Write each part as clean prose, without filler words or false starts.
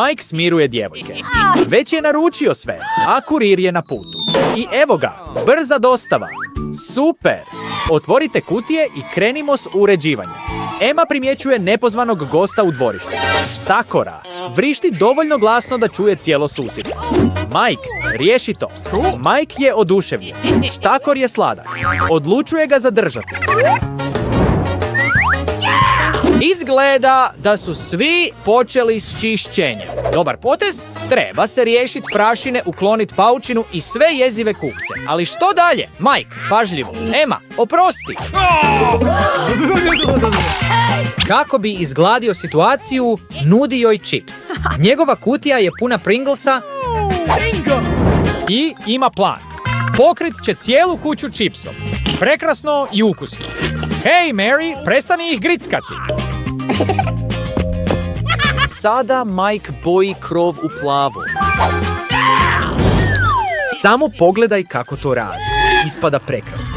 Mike smiruje djevojke. Već je naručio sve, a kurir je na putu. I evo ga, brza dostava. Super! Otvorite kutije i krenimo s uređivanjem. Emma primjećuje nepozvanog gosta u dvorištu. Štakora. Vrišti dovoljno glasno da čuje cijelo susjedstvo. Mike, riješi to. Mike je oduševljen. Štakor je sladak. Odlučuje ga zadržati. Izgleda da su svi počeli s čišćenjem. Dobar potez, treba se riješiti prašine, ukloniti paučinu i sve jezive kukce. Ali što dalje? Mike, pažljivo. Emma, oprosti. Kako bi izgladio situaciju, nudi joj čips. Njegova kutija je puna Pringlesa i ima plan. Pokrit će cijelu kuću čipsom. Prekrasno i ukusno. Hej, Mary, prestani ih grickati. Sada Mike boji krov u plavo. Samo pogledaj kako to radi. Ispada prekrasno.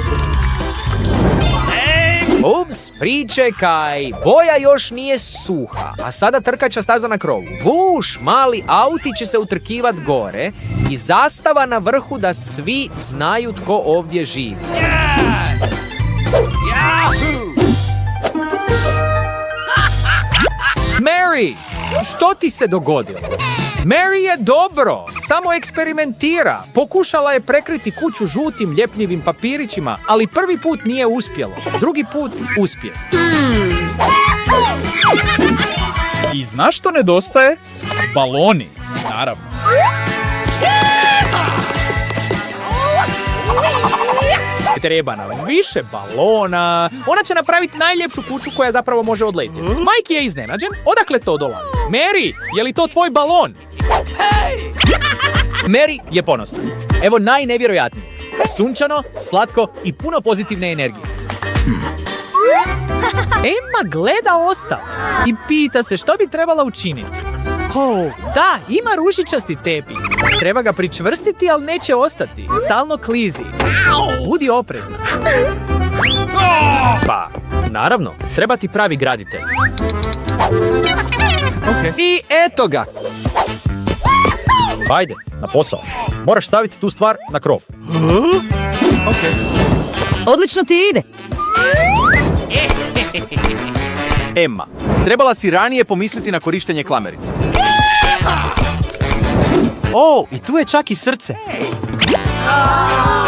Ups, pričekaj, boja još nije suha, a sada trkača staza na krovu. Vuš, mali auti će se utrkivat gore i zastava na vrhu da svi znaju tko ovdje živi. Mary, što ti se dogodilo? Mary je dobro, samo eksperimentira. Pokušala je prekriti kuću žutim ljepljivim papirićima, ali prvi put nije uspjelo. Drugi put uspije. I znaš što nedostaje? Baloni, naravno. Treba nam više balona. Ona će napraviti najljepšu kuću koja zapravo može odletjeti. Mike je iznenađen. Odakle to dolazi? Mary, je li to tvoj balon? Hey! Mary je ponosna. Evo najnevjerojatnije. Sunčano, slatko i puno pozitivne energije. Emma gleda ostalo i pita se što bi trebala učiniti. Oh, da, ima ružičasti tepih. Treba ga pričvrstiti, ali neće ostati. Stalno klizi. Budi oprezna. Pa, naravno, treba ti pravi graditelj. Okay. I eto ga! Ajde, na posao. Moraš staviti tu stvar na krov. Okay. Odlično ti ide! Emma, trebala si ranije pomisliti na korištenje klamerice. O, i tu je čak i srce.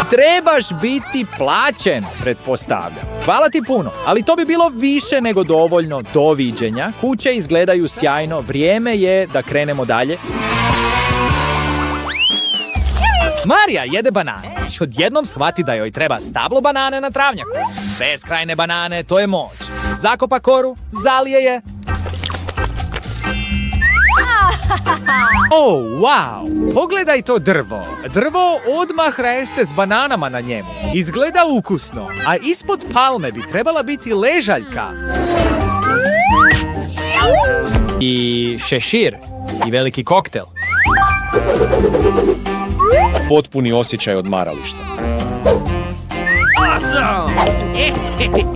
Trebaš biti plaćen, pretpostavljam. Hvala ti puno, ali to bi bilo više nego dovoljno. Doviđenja. Kuće izgledaju sjajno. Vrijeme je da krenemo dalje. Marija jede banane i odjednom shvati da joj treba stablo banane na travnjaku. Beskrajne banane, to je moć. Zakopa koru, zalije je. Oh, wow! Pogledaj to drvo. Drvo odmah raste s bananama na njemu. Izgleda ukusno, a ispod palme bi trebala biti ležaljka. I šešir. I veliki koktel. Potpuni osjećaj odmarališta.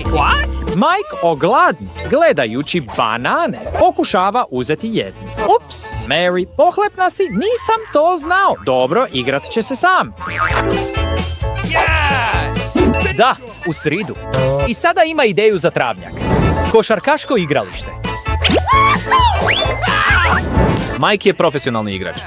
What? Mike ogladni, gledajući banane, pokušava uzeti jednu. Ups, Mary, pohlepna si, nisam to znao. Dobro, igrat će se sam. Da, u sridu. I sada ima ideju za travnjak. Košarkaško igralište. Mike je profesionalni igrač.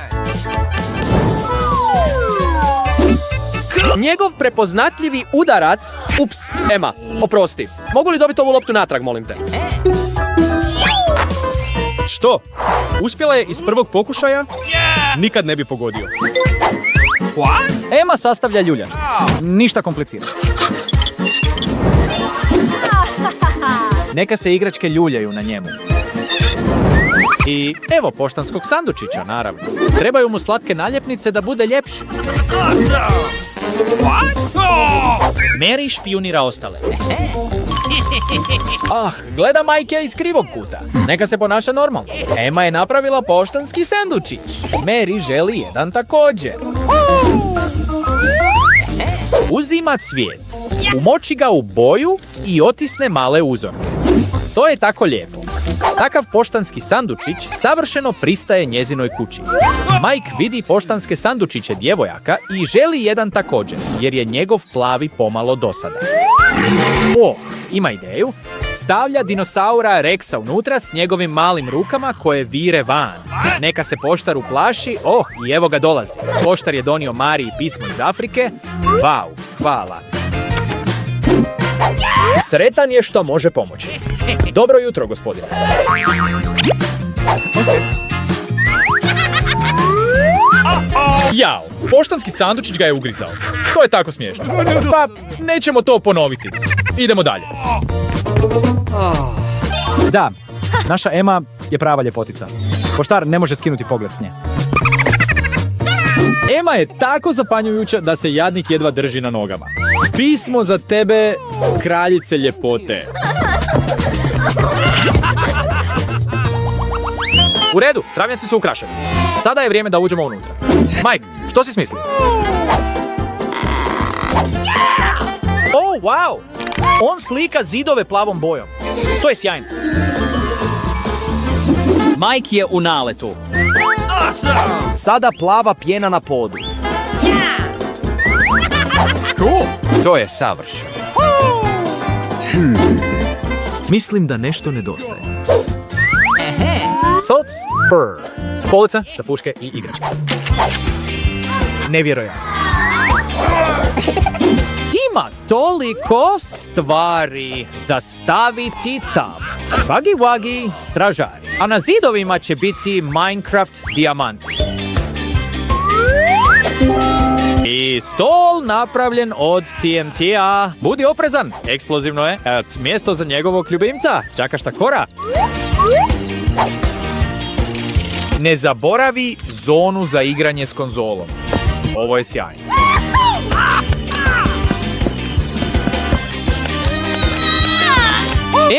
Njegov prepoznatljivi udarac... Ups, Emma, oprosti. Mogu li dobiti ovu loptu natrag, molim te? Što? Uspjela je iz prvog pokušaja? Nikad ne bi pogodio. What? Emma sastavlja ljuljač. Ništa komplicirano. Neka se igračke ljuljaju na njemu. I evo poštanskog sandučića, naravno. Trebaju mu slatke naljepnice da bude ljepši. Mary špijunira ostale. Gleda Majke iz krivog kuta. Neka se ponaša normalno. Emma je napravila poštanski sandučić. Mary želi jedan također. Uzima cvijet, umoči ga u boju i otisne male uzorke. To je tako lijepo. Takav poštanski sandučić savršeno pristaje njezinoj kući. Mike vidi poštanske sandučiće djevojaka i želi jedan također, jer je njegov plavi pomalo dosadan. Ima ideju. Stavlja dinosaura Rexa unutra s njegovim malim rukama koje vire van. Neka se poštar uplaši, i evo ga dolazi. Poštar je donio Mariji pismo iz Afrike. Vau, hvala. Sretan je što može pomoći. Dobro jutro, gospodine. Jao, poštanski sandučić ga je ugrizao. To je tako smiješno. Pa, nećemo to ponoviti. Idemo dalje. Da, naša Emma je prava ljepotica. Poštar ne može skinuti pogled s nje. Emma je tako zapanjujuća da se jadnik jedva drži na nogama. Pismo za tebe, kraljice ljepote. U redu, travnjaci su ukrašeni. Sada je vrijeme da uđemo unutra. Mike, što si smislio? Wow! On slika zidove plavom bojom. To je sjajno. Mike je u naletu. Sada plava pjena na podu. To je savršeno. Mislim da nešto nedostaje. Soc, polica za puške i igračke. Nevjerojatno. Ima toliko stvari za staviti tamo. Buggy Wuggy, stražari. A na zidovima će biti Minecraft dijamanti. I stol napravljen od TNT-a. Budi oprezan, eksplozivno je. Mjesto za njegovog ljubimca, čakašta kora. Ne zaboravi zonu za igranje s konzolom. Ovo je sjajno.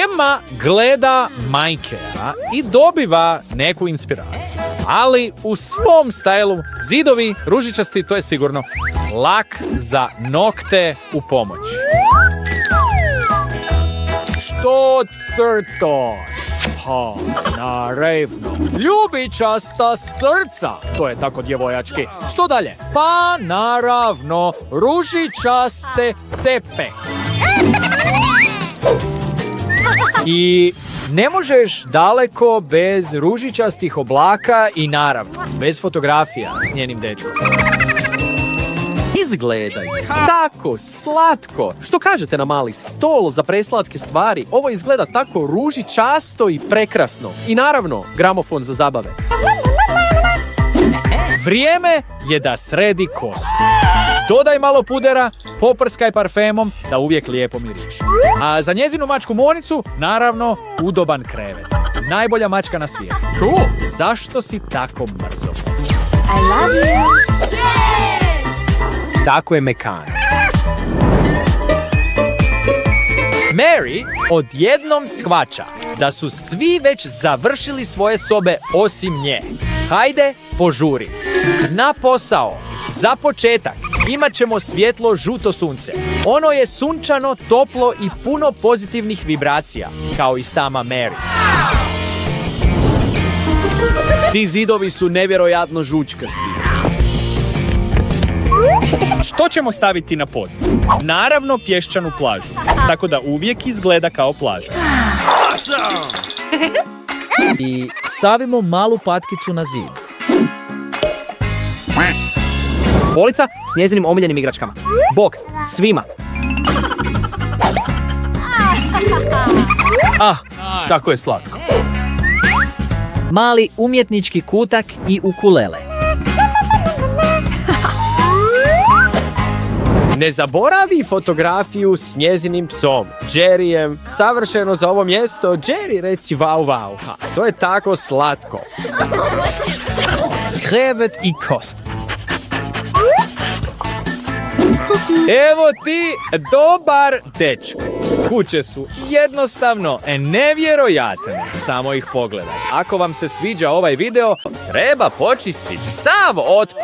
Emma gleda Mikea i dobiva neku inspiraciju. Ali u svom stajlu zidovi ružičasti, to je sigurno lak za nokte u pomoć. Što crto? Ha, naravno. Ljubičasta srca. To je tako djevojački. Što dalje? Pa naravno, ružičaste tepe. I ne možeš daleko bez ružičastih oblaka i naravno, bez fotografija s njenim dečkom. Izgledaj tako slatko. Što kažete na mali stol za preslatke stvari? Ovo izgleda tako ružičasto i prekrasno. I naravno, gramofon za zabave. Vrijeme je da sredi kosu. Dodaj malo pudera, poprskaj parfemom da uvijek lijepo miriši. A za njezinu mačku Monicu, naravno, udoban krevet. Najbolja mačka na svijetu. Zašto si tako mrzo? I love you. Tako je mekan. Mary odjednom shvaća da su svi već završili svoje sobe osim nje. Hajde, požuri. Na posao. Za početak imat ćemo svjetlo žuto sunce. Ono je sunčano, toplo i puno pozitivnih vibracija, kao i sama Mary. Ti zidovi su nevjerojatno žučkasti. Što ćemo staviti na pod? Naravno pješčanu plažu, tako da uvijek izgleda kao plaža. I stavimo malu patkicu na zid. Polica s njezinim omiljenim igračkama. Bog, svima. Tako je slatko. Mali umjetnički kutak i ukulele. Ne zaboravi fotografiju s njezinim psom, Jerryjem. Savršeno za ovo mjesto. Jerry, reci vau vau. To je tako slatko. Krevet i kost. Evo ti dobar dečko. Kuće su jednostavno nevjerojatne. Samo ih pogledaj. Ako vam se sviđa ovaj video, Treba počistiti sav otpad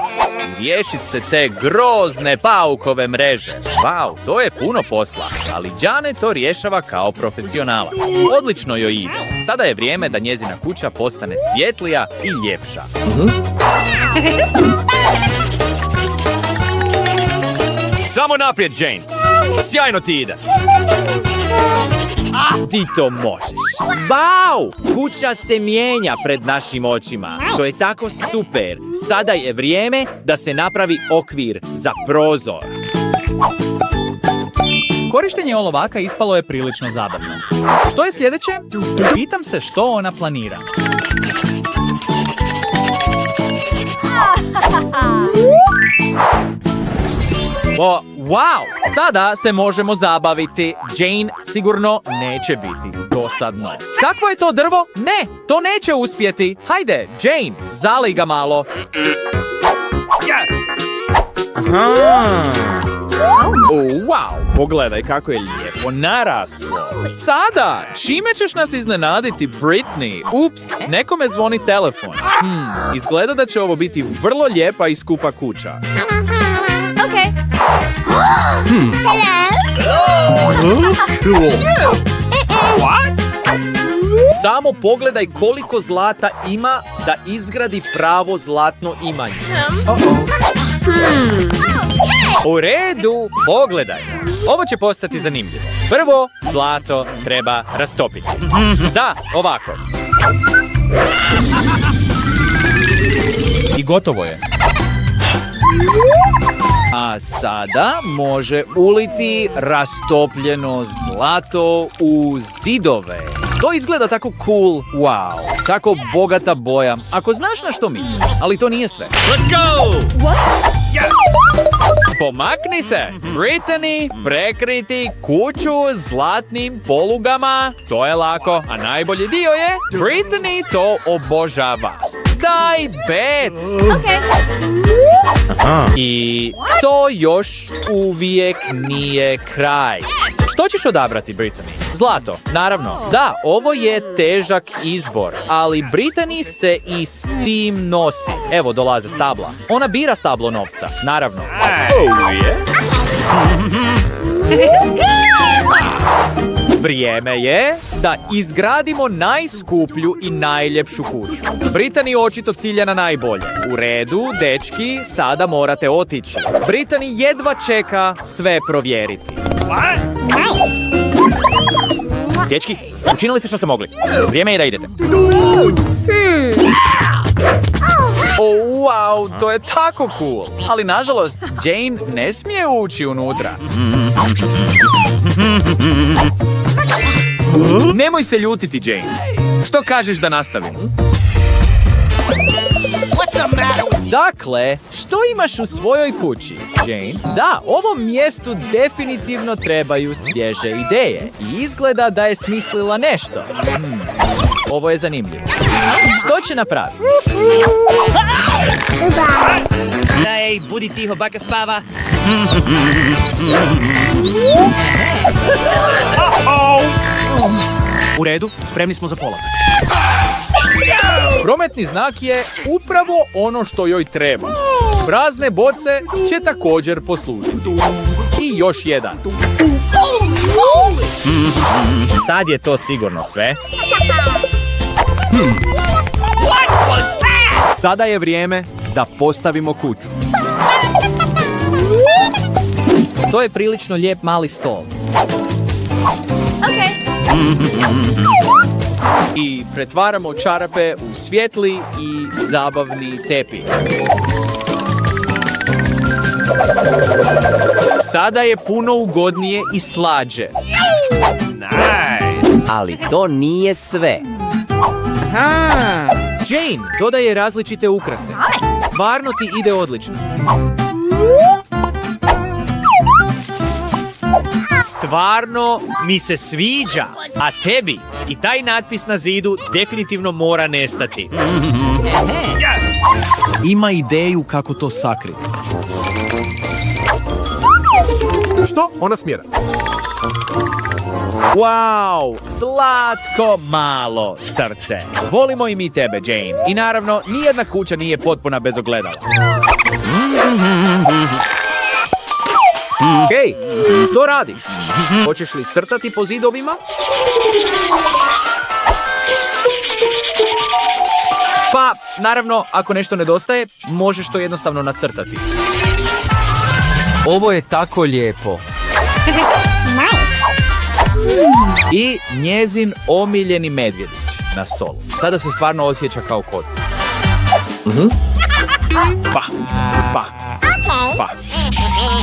i riješiti se te grozne paukove mreže. Wow, to je puno posla, ali Đane to rješava kao profesionalac. Odlično joj ide. Sada je vrijeme da njezina kuća postane svjetlija i ljepša. Samo naprijed, Jane. Sjajno ti ide. Ti to možeš. Wow! Kuća se mijenja pred našim očima. To je tako super. Sada je vrijeme da se napravi okvir za prozor. Korištenje olovaka ispalo je prilično zabavno. Što je sljedeće? Pitam se što ona planira. Wow! Sada se možemo zabaviti. Jane sigurno neće biti dosadno. Kakvo je to drvo? Ne, to neće uspjeti. Hajde, Jane, zalij ga malo. wow, pogledaj kako je lijepo naraslo. Sada, čime ćeš nas iznenaditi, Britney? Ups, nekome zvoni telefon. Izgleda da će ovo biti vrlo lijepa i skupa kuća. Okay. Samo pogledaj koliko zlata ima da izgradi pravo zlatno imanje. U redu, pogledaj. Ovo će postati zanimljivo. Prvo, zlato treba rastopiti. Da, ovako. I gotovo je. A sada može uliti rastopljeno zlato u zidove. To izgleda tako cool. Wow, tako bogata boja. Ako znaš na što mislim, ali to nije sve. Let's go! Pomakni se! Brittany, prekriti kuću zlatnim polugama. To je lako, a najbolji dio je Brittany to obožava. Daj bec! I to još uvijek nije kraj. Što ćeš odabrati, Brittany? Zlato, naravno. Da, ovo je težak izbor, ali Brittany se i s tim nosi. Evo, dolaze stabla. Ona bira stablo novca, naravno. Vrijeme je da izgradimo najskuplju i najljepšu kuću. Brittany očito cilja na najbolje. U redu, dečki, sada morate otići. Brittany jedva čeka sve provjeriti. Dečki, učinili ste što ste mogli. Vrijeme je da idete. Wow, to je tako cool. Ali nažalost, Jane ne smije ući unutra. Nemoj se ljutiti, Jane. Što kažeš da nastavim? Dakle, što imaš u svojoj kući, Jane? Da, ovom mjestu definitivno trebaju svježe ideje. I izgleda da je smislila nešto. Ovo je zanimljivo. Što će napraviti? Ej, budi tiho, baka spava. U redu, spremni smo za polazak. Prometni znak je upravo ono što joj treba. Prazne boce će također poslužiti. I još jedan. Sad je to sigurno sve. Sada je vrijeme da postavimo kuću. To je prilično lijep mali stol. I pretvaramo čarape u svijetli i zabavni tepih. Sada je puno ugodnije i slađe. Ali to nije sve. Jane, dodaje različite ukrase. Stvarno ti ide odlično. Stvarno mi se sviđa, a tebi i taj natpis na zidu definitivno mora nestati. Ima ideju kako to sakriti. Što? Ona smjera. Wow, slatko malo srce. Volimo i mi tebe, Jane. I naravno, nijedna kuća nije potpuna bez ogledala. Hej, što radiš? Hoćeš li crtati po zidovima? Pa, naravno, ako nešto nedostaje, možeš to jednostavno nacrtati. Ovo je tako lijepo. I njezin omiljeni medvjedić na stolu. Sada se stvarno osjeća kao kot. Pa.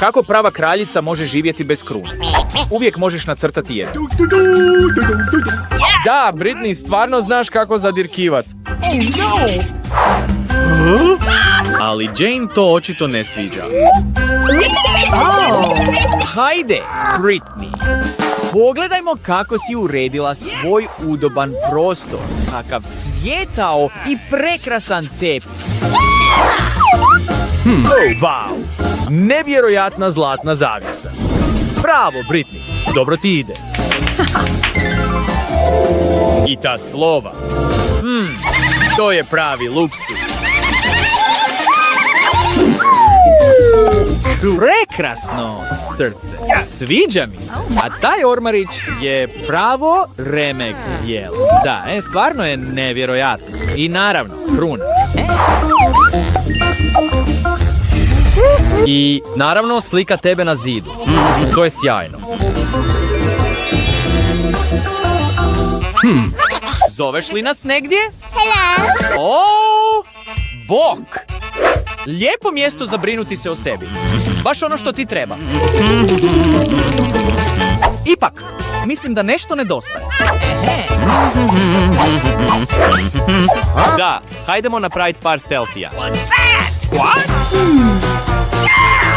Kako prava kraljica može živjeti bez krune? Uvijek možeš nacrtati jednu. Da, Britney, stvarno znaš kako zadirkivat. Ali Jane to očito ne sviđa. Hajde, Britney. Pogledajmo kako si uredila svoj udoban prostor. Kakav svijetao i prekrasan tepih. Wow, nevjerojatna zlatna zavjesa. Bravo, Britney, dobro ti ide. I ta slova. To je pravi luksus. Prekrasno srce. Sviđa mi se. A taj ormarić je pravo remek djelo. Da, stvarno je nevjerojatno. I naravno, kruna. I naravno slika tebe na zidu. To je sjajno. Zoveš li nas negdje? Hello. O, bok! Lijepo mjesto za brinuti se o sebi. Baš ono što ti treba. Ipak, mislim da nešto nedostaje. Da, hajdemo napraviti par selfija.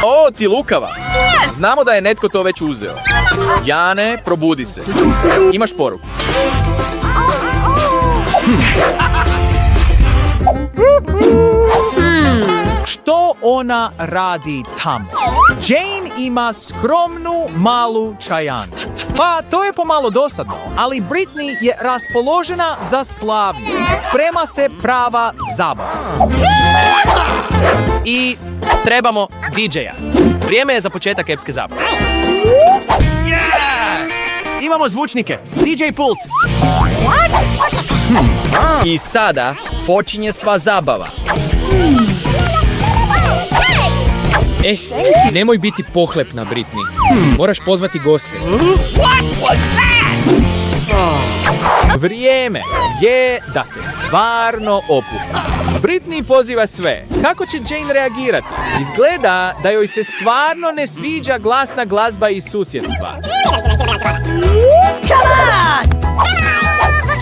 O, ti lukava. Znamo da je netko to već uzeo. Jane, probudi se. Imaš poruku. Što ona radi tamo? Jane ima skromnu malu čajanu. Pa to je pomalo dosadno, ali Britney je raspoložena za slavlje. Sprema se prava zabava. I trebamo DJ-a. Vrijeme je za početak epske zabave. Imamo zvučnike. DJ pult. I sada počinje sva zabava. Nemoj biti pohlepna, Britney. Moraš pozvati goste. Vrijeme je da se stvarno opusti. Britney poziva sve. Kako će Jane reagirati? Izgleda da joj se stvarno ne sviđa glasna glazba iz susjedstva.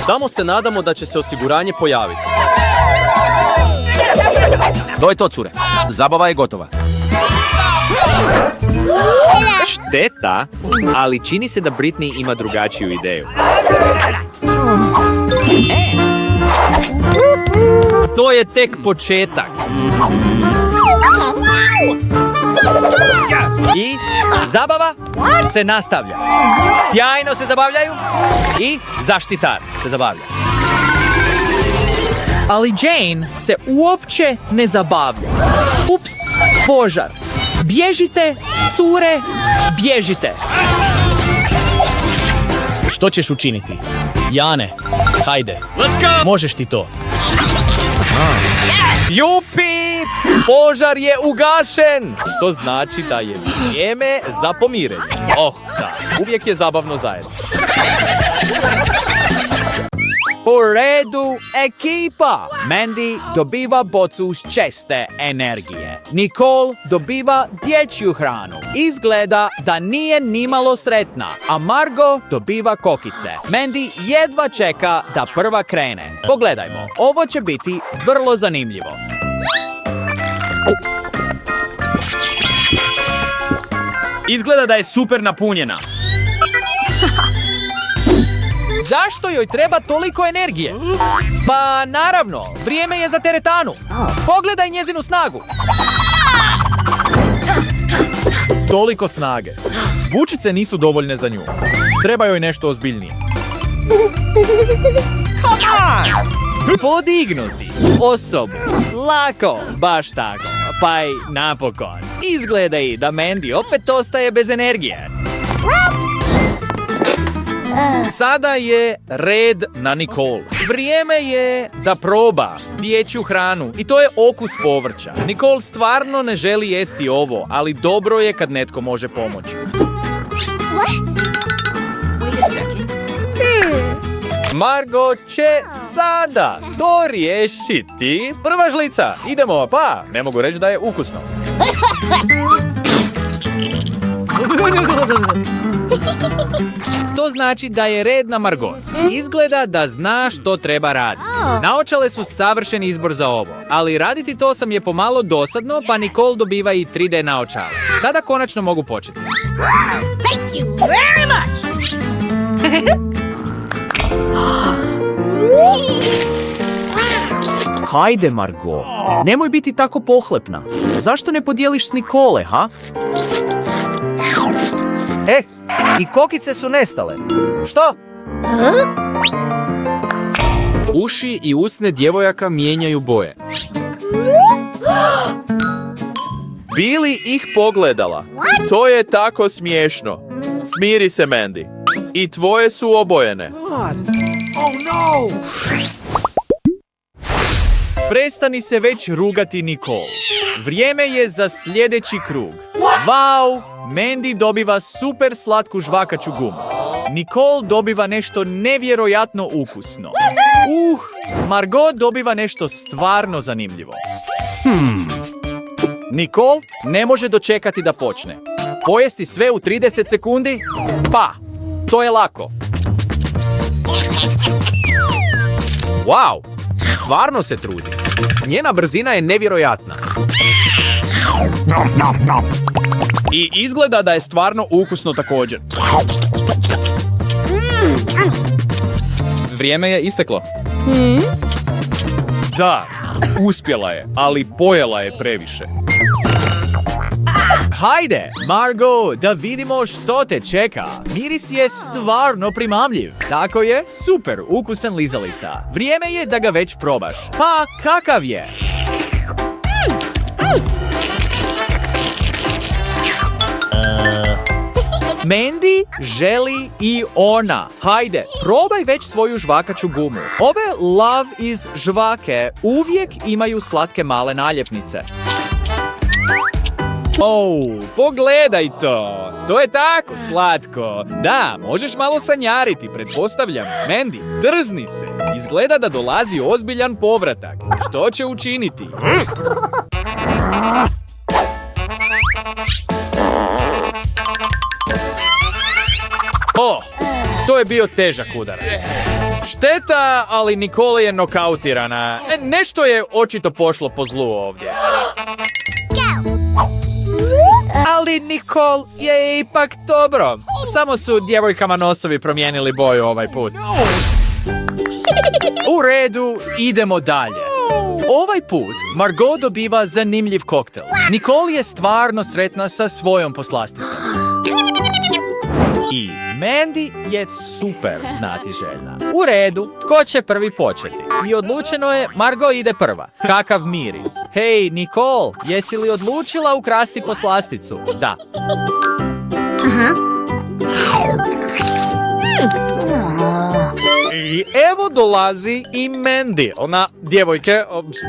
Samo se nadamo da će se osiguranje pojaviti. To je to, cure. Zabava je gotova. Šteta, ali čini se da Britney ima drugačiju ideju. To je tek početak. I zabava se nastavlja. Sjajno se zabavljaju i zaštitar se zabavlja. Ali Jane se uopće ne zabavlja. Ups, požar. Bježite, cure, bježite. Što ćeš učiniti? Jane, hajde. Možeš ti to. Jupi! Požar je ugašen! Što znači da je vrijeme za pomirenje. Oh, da. Uvijek je zabavno zajedno. U redu, ekipa! Mandy dobiva bocu s česte energije. Nicole dobiva dječju hranu. Izgleda da nije nimalo sretna, a Margot dobiva kokice. Mandy jedva čeka da prva krene. Pogledajmo, ovo će biti vrlo zanimljivo. Izgleda da je super napunjena. Zašto joj treba toliko energije? Pa naravno, vrijeme je za teretanu. Pogledaj njezinu snagu. Toliko snage. Bučice nisu dovoljne za nju. Treba joj nešto ozbiljnije. Podignuti osobu. Lako, baš tako. Pa i napokon. Izgleda i da Mandy opet ostaje bez energije. Sada je red na Nicole. Vrijeme je da proba dječju hranu i to je okus povrća. Nicole stvarno ne želi jesti ovo, ali dobro je kad netko može pomoći. Margot će sada to riješiti. Prva žlica, idemo, pa ne mogu reći da je ukusno. To znači da je red na Margot. Izgleda da zna što treba raditi. Naočale su savršen izbor za ovo, ali raditi to sam je pomalo dosadno, pa Nicole dobiva i 3D naočale. Sada konačno mogu početi. Thank you very much. Hajde, Margot. Nemoj biti tako pohlepna. Zašto ne podijeliš s Nicole, ha? I kokice su nestale. Što? Uši i usne djevojaka mijenjaju boje. Bili ih pogledala. To je tako smiješno. Smiri se, Mandy. I tvoje su obojene. Prestani se već rugati, Nicole. Vrijeme je za sljedeći krug. Wow! Mandy dobiva super slatku žvakaću gumu. Nicole dobiva nešto nevjerojatno ukusno. Margot dobiva nešto stvarno zanimljivo. Nicole ne može dočekati da počne. Pojesti sve u 30 sekundi? Pa, to je lako. Wow, stvarno se trudi. Njena brzina je nevjerojatna. I izgleda da je stvarno ukusno također. Vrijeme je isteklo. Da, uspjela je, ali pojela je previše. Hajde, Margot, da vidimo što te čeka. Miris je stvarno primamljiv. Tako je, super ukusan lizalica. Vrijeme je da ga već probaš. Pa, kakav je? Mandy želi i ona. Hajde, probaj već svoju žvakaću gumu. Ove Love iz žvake uvijek imaju slatke male naljepnice. Pogledaj to. To je tako slatko. Da, možeš malo sanjariti, pretpostavljam. Mandy, drzni se. Izgleda da dolazi ozbiljan povratak. Što će učiniti? To je bio težak udarac. Šteta, ali Nicole je nokautirana. Nešto je očito pošlo po zlu ovdje. Ali Nicole je ipak dobro. Samo su djevojkama nosovi promijenili boju ovaj put. U redu, idemo dalje. Ovaj put Margot dobiva zanimljiv koktel. Nicole je stvarno sretna sa svojom poslasticom. I Mandy je super znatiželjna. U redu, tko će prvi početi? I odlučeno je, Margot ide prva. Kakav miris. Hej, Nicole, jesi li odlučila ukrasti poslasticu? Da. I evo dolazi i Mandy. Ona, djevojke,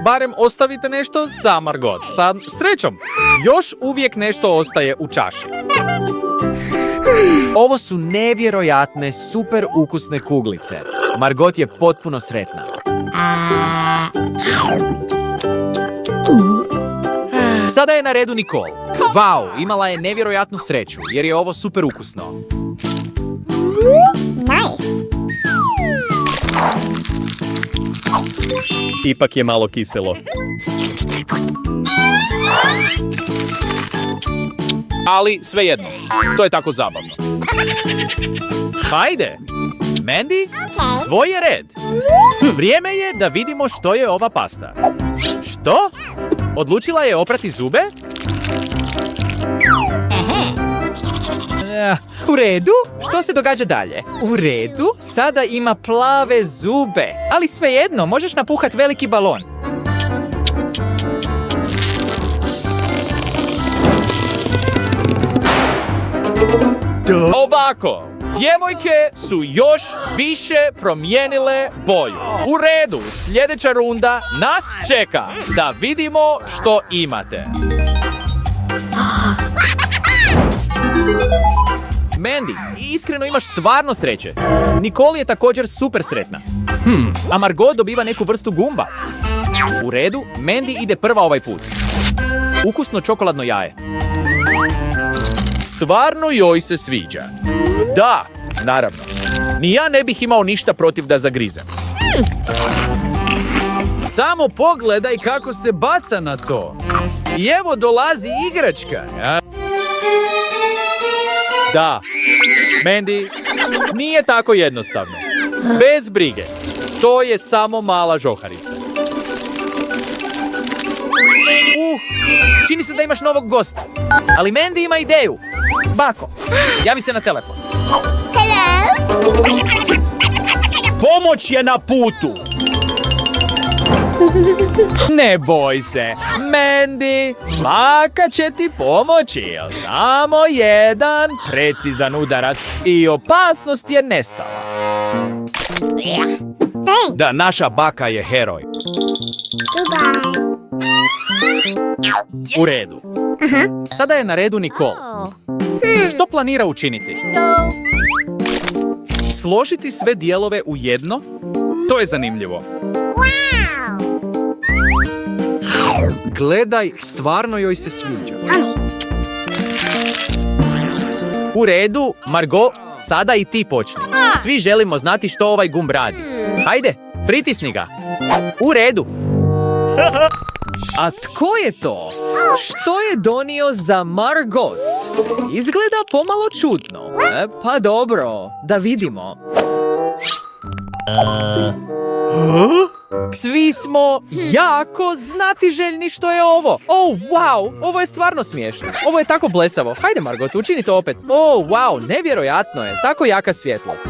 barem ostavite nešto za Margot. Sa srećom, još uvijek nešto ostaje u čaši. Ovo su nevjerojatne, super ukusne kuglice. Margot je potpuno sretna. Sada je na redu Nicole. Wow, imala je nevjerojatnu sreću, jer je ovo super ukusno. Ipak je malo kiselo. Ali svejedno, to je tako zabavno. Hajde, Mandy, tvoj je red. Vrijeme je da vidimo što je ova pasta. Što? Odlučila je oprati zube? U redu? Što se događa dalje? U redu? Sada ima plave zube. Ali svejedno, možeš napuhat veliki balon. Ovako, djevojke su još više promijenile boju. U redu, sljedeća runda nas čeka da vidimo što imate. Mandy, iskreno imaš stvarno sreće. Nicole je također super sretna. A Margot dobiva neku vrstu gumba. U redu, Mandy ide prva ovaj put. Ukusno čokoladno jaje. Stvarno joj se sviđa. Da, naravno. Ni ja ne bih imao ništa protiv da zagrizem. Samo pogledaj kako se baca na to. I evo dolazi igračka. Da, Mandy, nije tako jednostavno. Bez brige. To je samo mala žoharica. Čini se da imaš novog gosta. Ali Mandy ima ideju. Bako, javi se na telefon. Pomoć je na putu! Ne boj se, Mandy. Baka će ti pomoći. Samo jedan precizan udarac i opasnost je nestala. Da, naša baka je heroj. U redu. Sada je na redu Nicole. Što planira učiniti? Složiti sve dijelove u jedno? To je zanimljivo. Gledaj, stvarno joj se sviđa. U redu, Margot, sada i ti počni. Svi želimo znati što ovaj gumb radi. Hajde, pritisni ga. U redu. A tko je to? Što je donio za Margot? Izgleda pomalo čudno. Pa dobro, da vidimo. Svi smo jako znatiželjni što je ovo. Oh, wow, ovo je stvarno smiješno. Ovo je tako blesavo. Hajde, Margot, učini to opet. Oh, wow, nevjerojatno je. Tako jaka svjetlost.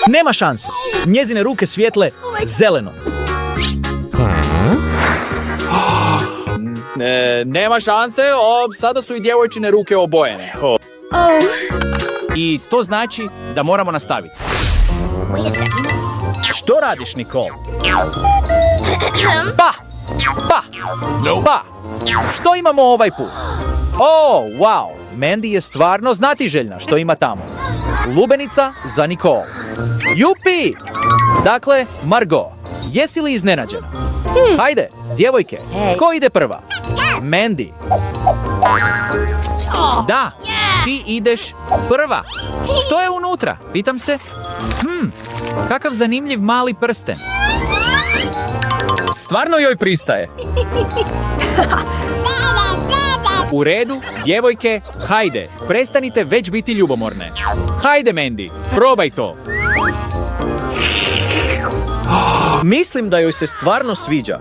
Nema šanse. Njezine ruke svijetle zeleno. Nema šanse, sada su i djevojčine ruke obojene. I to znači da moramo nastaviti. Što radiš, Nicole? Pa! Što imamo ovaj put? Oh, wow! Mandy je stvarno znatiželjna što ima tamo. Lubenica za Nicole. Jupi! Dakle, Margot, jesi li iznenađena? Hajde, djevojke, ko ide prva? Mandy. Da, ti ideš prva. Što je unutra? Pitam se. Kakav zanimljiv mali prsten. Stvarno joj pristaje. U redu, djevojke, hajde, prestanite već biti ljubomorne. Hajde, Mandy, probaj to. Mislim da joj se stvarno sviđa.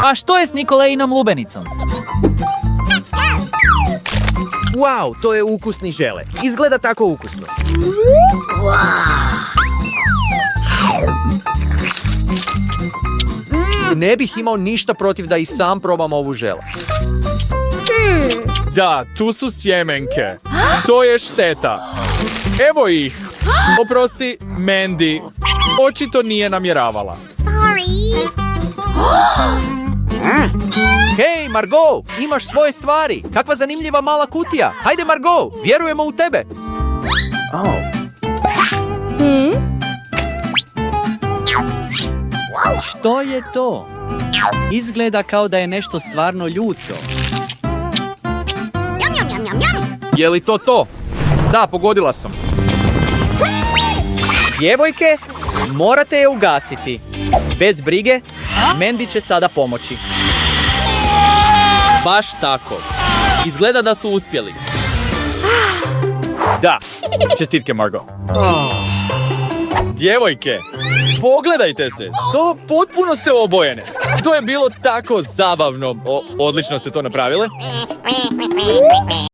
A što je s Nikolainom lubenicom? Wow, to je ukusni žele. Izgleda tako ukusno. Ne bih imao ništa protiv da i sam probam ovu žele. Da, tu su sjemenke. To je šteta. Evo ih. Oprosti, Mandy. Očito nije namjeravala. Hej, Margot, imaš svoje stvari. Kakva zanimljiva mala kutija. Hajde, Margot, vjerujemo u tebe. Što je to? Izgleda kao da je nešto stvarno ljuto. Je li to to? Da, pogodila sam. Djevojke, morate je ugasiti. Bez brige, Mandy će sada pomoći. Baš tako. Izgleda da su uspjeli. Da, čestitke, Margot. Djevojke, pogledajte se, potpuno ste obojene. To je bilo tako zabavno. Odlično ste to napravile.